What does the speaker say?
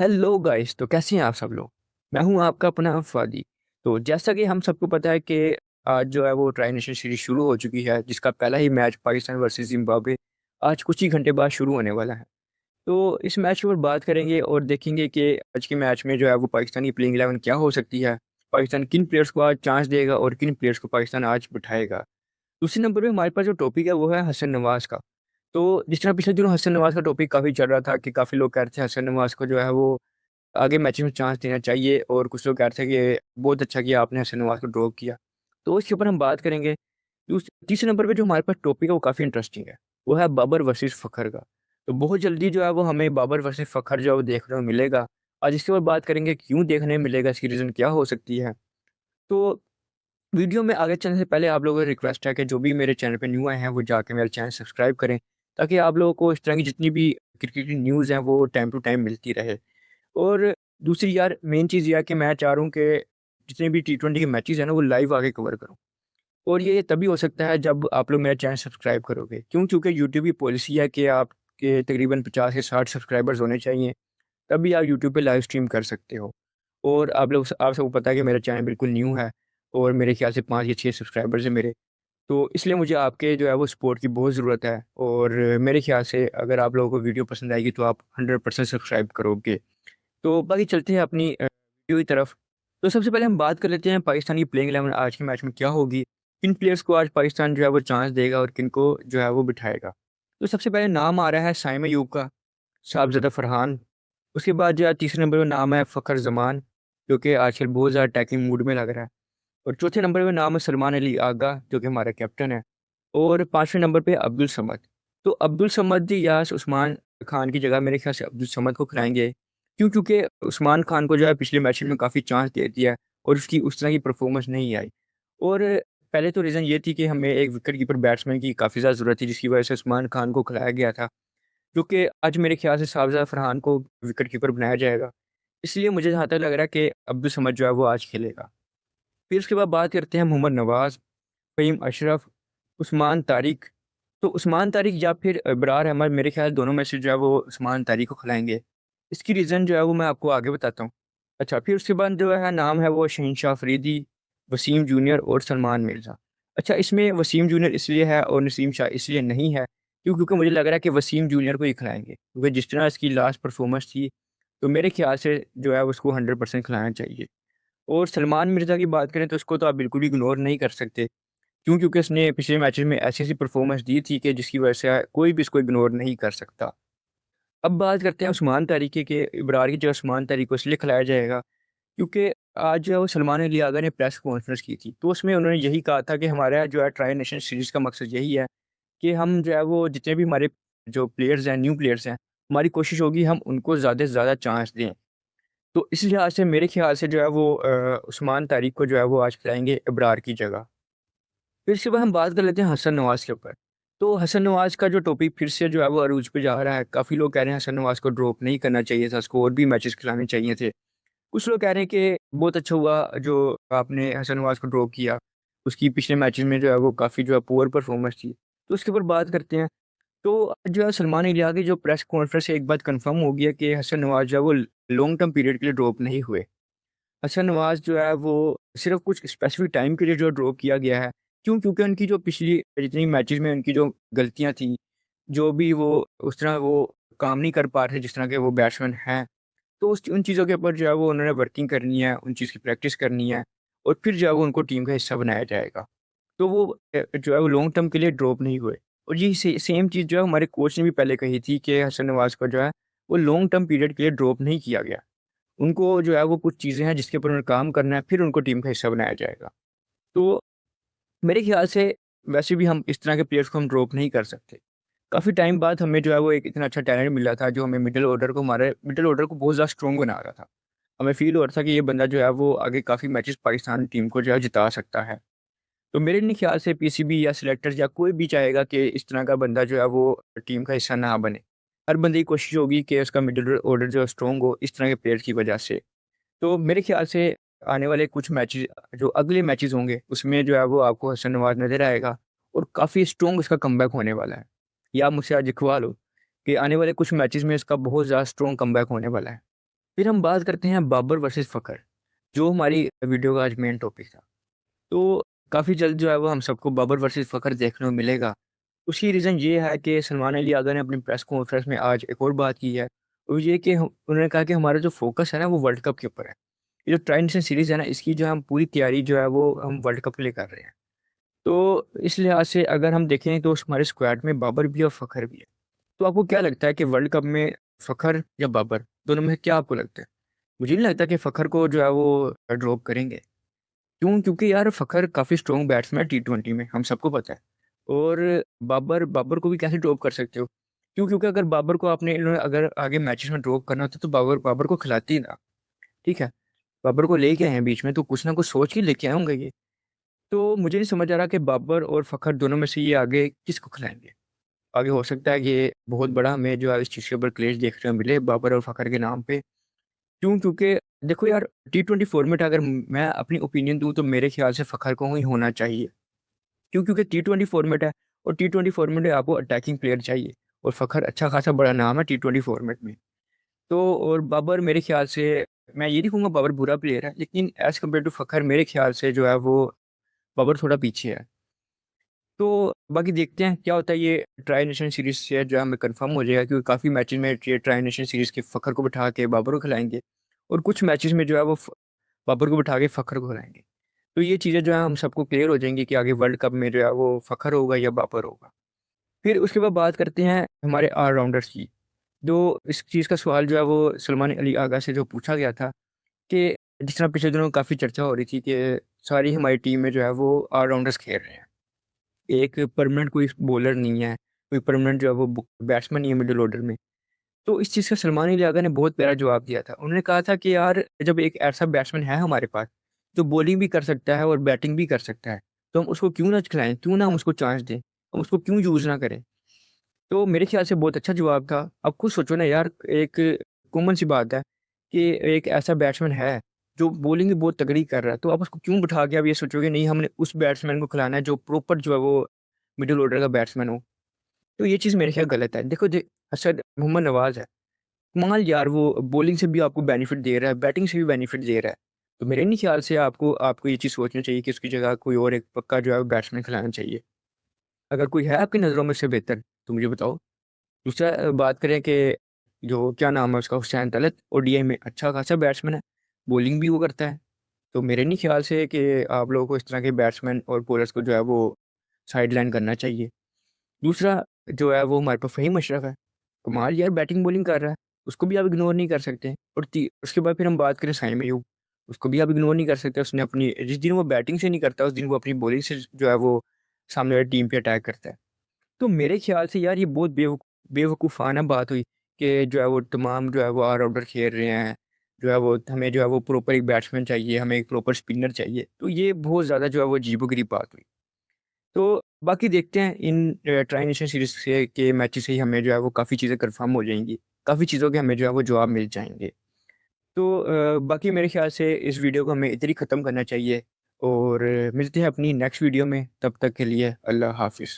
Hello guys, तो कैसे हैं आप सब लोग। मैं हूं आपका अपना फ़ादी। तो जैसा कि हम सबको पता है कि आज जो है वो ट्राई नेशन सीरीज़ शुरू हो चुकी है, जिसका पहला ही मैच पाकिस्तान वर्सेस ज़िम्बाब्वे आज कुछ ही घंटे बाद शुरू होने वाला है। तो इस मैच के ऊपर बात करेंगे और देखेंगे कि आज के मैच में जो है वो पाकिस्तान की प्लेइंग 11 क्या हो सकती है, पाकिस्तान किन प्लेयर्स को आज चांस देगा और किन प्लेयर्स को पाकिस्तान आज बिठाएगा। दूसरे नंबर पे हमारे पास जो टॉपिक है वो है हसन नवाज़ का। तो जिस तरह पिछले दिनों हसन नवाज़ का टॉपिक काफ़ी चल रहा था कि काफ़ी लोग कह रहे थे हसन नवाज़ को जो है वो आगे मैचेस में चांस देना चाहिए और कुछ लोग कह रहे थे कि बहुत अच्छा किया आपने हसन नवाज़ को ड्रॉप किया। तो इसके ऊपर हम बात करेंगे। तीसरे नंबर पे जो हमारे पास टॉपिक है वो काफ़ी इंटरेस्टिंग है। वो है बाबर वर्सेस फ़खर का। तो बहुत जल्दी जो है वो हमें बाबर वर्सेस फ़खर जो है वो देखने को मिलेगा। आज इसके ऊपर बात करेंगे क्यों देखने मिलेगा, इसकी रीज़न क्या हो सकती है। तो वीडियो में आगे चलने से पहले आप लोगों से रिक्वेस्ट है कि जो भी मेरे चैनल पे न्यू आए हैं वो जाके मेरा चैनल सब्सक्राइब करें, ताकि आप लोगों को इस तरह की जितनी भी क्रिकेट की न्यूज़ हैं वो टाइम टू टाइम मिलती रहे। और दूसरी यार मेन चीज़ ये है कि मैं चाह रहा हूँ कि जितने भी टी20 के मैचेज़ हैं ना वो लाइव आके कवर करूँ। और ये तभी हो सकता है जब आप लोग मेरा चैनल सब्सक्राइब करोगे। क्यों? क्योंकि यूट्यूब की पॉलिसी है कि आपके तकरीबन 50 से 60 सब्सक्राइबर्स होने चाहिए, तभी आप यूट्यूब पे लाइव स्ट्रीम कर सकते हो। और आप सबको पता है कि मेरा चैनल बिल्कुल न्यू है और मेरे ख़्याल से 5 या 6 सब्सक्राइबर्स हैं मेरे। तो इसलिए मुझे आपके जो है वो सपोर्ट की बहुत ज़रूरत है और मेरे ख़्याल से अगर आप लोगों को वीडियो पसंद आएगी तो आप 100% सब्सक्राइब करोगे। तो बाकी चलते हैं अपनी वीडियो की तरफ। तो सबसे पहले हम बात कर लेते हैं पाकिस्तान की प्लेइंग 11 आज के मैच में क्या होगी? किन प्लेयर्स को आज पाकिस्तान जो है वो चांस देगा और किनको जो है वो बिठाएगा? तो सबसे पहले नाम आ रहा है साइम अयूब का, साहबज़ादा फरहान। उसके बाद जो है तीसरे नंबर पे नाम है फ़खर ज़मान, जो कि आजकल बहुत ज़्यादा अटैकिंग मूड में लग रहा है। और चौथे नंबर पे नाम है सलमान अली आगा, जो कि हमारा कैप्टन है। और 5वें नंबर पे अब्दुल समद। तो अब्दुल समद या उस्मान खान की जगह मेरे ख़्याल से अब्दुल समद को खिलाएँगे। क्यों? क्योंकि उस्मान खान को जो है पिछले मैचेस में काफ़ी चांस दे दिया है और उसकी उस तरह की परफ़ॉर्मेंस नहीं आई। और पहले तो रीज़न ये थी कि हमें एक विकेट कीपर बैट्समैन की काफ़ी ज़्यादा ज़रूरत थी, जिसकी वजह से उस्मान खान को खिलाया गया था। जो कि आज मेरे ख़्याल से साहबज़ादा फरहान को विकेट कीपर बनाया जाएगा। इसलिए मुझे जहाँ तक लग रहा है कि अब्दुल समद जो है वो आज खेलेगा। फिर उसके बाद बात करते हैं मोहम्मद नवाज़, फ़हीम अशरफ, उस्मान तारिक। तो उस्मान तारिक या फिर इब्रार अहमद, मेरे ख़्याल दोनों में से जो है वो उस्मान तारिक को खिलाएँगे। इसकी रीज़न जो है वो मैं आपको आगे बताता हूँ। अच्छा, फिर उसके बाद जो है नाम है वो शहनशाह अफ़रीदी, वसीम जूनियर और सलमान मिर्ज़ा। अच्छा, इसमें वसीम जूनियर इसलिए है और नसीम शाह इसलिए नहीं है, क्यों? क्योंकि मुझे लग रहा है कि वसीम जूनियर को ही खिलाएँगे। क्योंकि जिस तरह इसकी लास्ट परफ़ॉर्मेंस थी, तो मेरे ख़्याल से जो है उसको 100% खिलाना चाहिए। और सलमान मिर्ज़ा की बात करें तो उसको तो आप बिल्कुल भी इग्नोर नहीं कर सकते। क्यों? क्योंकि उसने पिछले मैचेज़ में ऐसी-ऐसी परफ़ॉर्मेंस दी थी कि जिसकी वजह से कोई भी इसको इग्नोर नहीं कर सकता। अब बात करते हैं उस्मान तारिक की कि इब्रार की जगह उस्मान तारिक को इसलिए खिलाया जाएगा क्योंकि आज जो है वो सलमान अली आगा ने प्रेस कॉन्फ्रेंस की थी। तो उसमें उन्होंने यही कहा था कि हमारा जो है ट्राई नेशन सीरीज़ का मकसद यही है कि हम जो है वो जितने भी हमारे जो प्लेयर्स हैं, न्यू प्लेयर्स हैं, हमारी कोशिश होगी हम उनको ज़्यादा से ज़्यादा चांस दें। तो इस लिहाज से मेरे ख़्याल से जो है वो उस्मान तारिक को जो है वो आज खिलाएँगे इब्रार की जगह। फिर इसके बाद हम बात कर लेते हैं हसन नवाज़ के ऊपर। तो हसन नवाज़ का जो टॉपिक फिर से जो है वो अरूज पे जा रहा है। काफ़ी लोग कह रहे हैं हसन नवाज़ को ड्रॉप नहीं करना चाहिए था, उसको और भी मैचेज़ खिलाने चाहिए थे। कुछ लोग कह रहे हैं कि बहुत अच्छा हुआ जो आपने हसन नवाज़ को ड्रॉप किया। उसकी पिछले मैचेज़ में जो है वो काफ़ी जो है पुअर परफ़ॉर्मेंस थी। तो उसके ऊपर बात करते हैं। तो आज जो है सलमान इलिया की जो प्रेस कॉन्फ्रेंस से एक बात कन्फर्म हो गई है कि हसन नवाज़ जो है वो लॉन्ग टर्म पीरियड के लिए ड्रॉप नहीं हुए। हसन नवाज़ जो है वो सिर्फ़ कुछ स्पेसिफ़िक टाइम के लिए जो ड्रॉप किया गया है। क्यों? क्योंकि उनकी जो पिछली जितनी मैचेज़ में उनकी जो गलतियाँ थी, जो भी वो उस तरह वो काम नहीं कर पा रहे जिस तरह के वो बैट्समैन हैं। तो उस उन चीज़ों के ऊपर जो है वो उन्होंने वर्किंग करनी है, उन चीज़ की प्रैक्टिस करनी है और फिर जो है वो उनको टीम का हिस्सा बनाया जाएगा। तो वो जो है वो लॉन्ग टर्म के लिए ड्रॉप नहीं हुए। और ये सेम चीज़ जो है हमारे कोच ने भी पहले कही थी कि हसन नवाज़ को जो है वो लॉन्ग टर्म पीरियड के लिए ड्रॉप नहीं किया गया। उनको जो है वो कुछ चीज़ें हैं जिसके ऊपर उन्हें काम करना है, फिर उनको टीम का हिस्सा बनाया जाएगा। तो मेरे ख़्याल से वैसे भी हम इस तरह के प्लेयर्स को हम ड्रॉप नहीं कर सकते। काफ़ी टाइम बाद हमें जो है वो एक इतना अच्छा टैलेंट मिला था जो हमें हमारे मिडल ऑर्डर को बहुत ज़्यादा स्ट्रॉन्ग बना रहा था। हमें फ़ील हो रहा था कि ये बंदा जो है वो आगे काफ़ी मैचेज़ पाकिस्तान टीम को जो है जिता सकता है। तो मेरे नहीं ख़्याल से पीसीबी या सिलेक्टर्स या कोई भी चाहेगा कि इस तरह का बंदा जो है वो टीम का हिस्सा ना बने। हर बंदे की कोशिश होगी कि उसका मिडल ऑर्डर जो है स्ट्रॉन्ग हो इस तरह के प्लेयर की वजह से। तो मेरे ख़्याल से आने वाले कुछ मैचेज़ जो अगले मैचेज़ होंगे, उसमें जो है वो आपको हसन नवाज़ नज़र आएगा और काफ़ी स्ट्रॉन्ग उसका कमबैक होने वाला है। या आप मुझसे आज लिखवा लो कि आने वाले कुछ मैचेज़ में इसका बहुत ज़्यादा स्ट्रॉन्ग कमबैक होने वाला है। फिर हम बात करते हैं बाबर वर्सेस फ़खर, जो हमारी वीडियो का आज मेन टॉपिक था। तो काफ़ी जल्द जो है वो हम सबको बाबर वर्सेस फ़खर देखने को मिलेगा। उसकी रीज़न ये है कि सलमान अली आगा ने अपनी प्रेस कॉन्फ्रेंस में आज एक और बात की है। वो ये कि हम उन्होंने कहा कि हमारा जो फ़ोकस है ना वो वर्ल्ड कप के ऊपर है। ये जो ट्राई नेशन सीरीज़ है ना इसकी जो हम पूरी तैयारी जो है वो हम वर्ल्ड कप के लिए कर रहे हैं। तो इस लिहाज से अगर हम देखें तो हमारे स्क्वाड में बाबर भी है और फ़खर भी है। तो आपको क्या लगता है कि वर्ल्ड कप में फ़खर या बाबर दोनों में क्या आपको लगता है? मुझे नहीं लगता कि फ़खर को जो है वो ड्रॉप करेंगे। क्यों? क्योंकि यार फ़खर काफ़ी स्ट्रॉन्ग बैट्समैन है टी20 में, हम सबको पता है। और बाबर बाबर को भी कैसे ड्रॉप कर सकते हो? क्यों? क्योंकि अगर बाबर को आपने इन्होंने अगर आगे मैचेस में ड्रॉप करना होता तो बाबर बाबर को खिलाते ही ना, ठीक है? बाबर को लेके आए हैं बीच में तो कुछ ना कुछ सोच के लेके आए होंगे ये। तो मुझे नहीं समझ आ रहा कि बाबर और फ़खर दोनों में से ये आगे किसको खिलाएँगे? आगे हो सकता है कि बहुत बड़ा हमें जो है इस चीज़ के ऊपर क्लेश देखने को मिले बाबर और फ़खर के नाम पे। क्यों? क्योंकि देखो यार टी20 फॉर्मेट अगर मैं अपनी ओपिनियन दूँ तो मेरे ख़्याल से फ़खर को ही होना चाहिए। क्यों? क्योंकि टी20 फॉर्मेट है और टी20 फॉर्मेट में आपको अटैकिंग प्लेयर चाहिए और फ़खर अच्छा खासा बड़ा नाम है टी20 फॉर्मेट में। तो और बाबर मेरे ख़्याल से मैं ये नहीं कहूँगा बाबर बुरा प्लेयर है, लेकिन एज़ कम्पेयर टू फ़खर मेरे ख़्याल से जो है वो बाबर थोड़ा पीछे है। तो बाकी देखते हैं क्या होता है ये ट्राई नेशन सीरीज़ से जो है हमें कन्फर्म हो जाएगा क्योंकि काफ़ी मैचेज़ में ये ट्राई नेशन सीरीज़ के फ़खर को बिठा के बाबर को खिलाएँगे और कुछ मैचेज़ में जो है वो बाबर को बिठा के फ़खर को खिलाएँगे। तो ये चीज़ें जो है हम सबको क्लियर हो जाएँगी कि आगे वर्ल्ड कप में जो है वो फ़खर होगा या बाबर होगा। फिर उसके बाद बात करते हैं हमारे ऑलराउंडर्स की। जो इस चीज़ का सवाल जो है वो सलमान अली आगा से जो पूछा गया था कि जिस तरह पिछले दिनों काफ़ी चर्चा हो रही थी कि सारी हमारी टीम में जो है वो ऑलराउंडर्स खेल रहे हैं। एक परमानेंट कोई बॉलर नहीं है, कोई परमानेंट जो है वो बैट्समैन नहीं है मिडल ऑर्डर में। तो इस चीज़ का सलमान अली आगा ने बहुत प्यारा जवाब दिया था। उन्होंने कहा था कि यार जब एक ऐसा बैट्समैन है हमारे पास, जो बॉलिंग भी कर सकता है और बैटिंग भी कर सकता है, तो हम उसको क्यों ना खिलाएँ? क्यों ना हम उसको चांस दें? हम उसको क्यों यूज़ ना करें? तो मेरे ख़्याल से बहुत अच्छा जवाब था। अब खुद सोचो ना यार एक कॉमन सी बात है कि एक ऐसा बैट्समैन है, जो बॉलिंग भी बहुत तगड़ी कर रहा है, तो आप उसको क्यों बिठा के आप ये सोचोगे नहीं हमने उस बैट्समैन को खिलाना है जो प्रॉपर जो है वो मिडल ऑर्डर का बैट्समैन हो। तो ये चीज़ मेरे ख़्याल गलत है। देखो असद मोहम्मद नवाज़ है, कमाल यार वो बॉलिंग से भी आपको बेनिफिट दे रहा है, बैटिंग से भी बेनिफिट दे रहा है। तो मेरे नहीं ख़्याल से आपको आपको ये चीज़ सोचनी चाहिए कि उसकी जगह कोई और एक पक्का जो है बैट्समैन खिलाना चाहिए। अगर कोई है आपकी नज़रों में इससे बेहतर, तो मुझे बताओ। दूसरा बात करें कि जो क्या नाम है उसका हुसैन तलत ओडीआई में अच्छा खासा बैट्समैन है, बॉलिंग भी वो करता है। तो मेरे नहीं ख़्याल से कि आप लोगों को इस तरह के बैट्समैन और बॉलर्स को जो है वो साइडलाइन करना चाहिए। दूसरा जो है वो हमारे पास फ़हीम अशरफ है। कमाल यार बैटिंग बॉलिंग कर रहा है, उसको भी आप इग्नोर नहीं कर सकते। और ती उसके बाद फिर हम बात करें साइम अयूब, उसको भी आप इग्नोर नहीं कर सकते। उसने अपनी जिस दिन वो बैटिंग से नहीं करता, उस दिन वो अपनी बॉलिंग से जो है वो सामने वाली टीम पे अटैक करता है। तो मेरे ख़्याल से यार ये बहुत बेवकूफ़ाना बात हुई कि जो है वो तमाम जो है वो ऑलराउंडर खेल रहे हैं। जो है वो हमें जो है वो प्रॉपर एक बैट्समैन चाहिए, हमें एक प्रॉपर स्पिनर चाहिए। तो ये बहुत ज़्यादा जो है वो अजीबो-गरीब बात हुई। तो बाकी देखते हैं इन ट्राई नेशन सीरीज़ से के मैचेस से ही हमें जो है वो काफ़ी चीज़ें कन्फर्म हो जाएँगी। काफ़ी चीज़ों के हमें जो है वो जवाब मिल जाएँगे। तो बाकी मेरे ख़्याल से इस वीडियो को हमें इधर ही ख़त्म करना चाहिए और मिलते हैं अपनी नेक्स्ट वीडियो में। तब तक के लिए अल्लाह हाफ़िज़।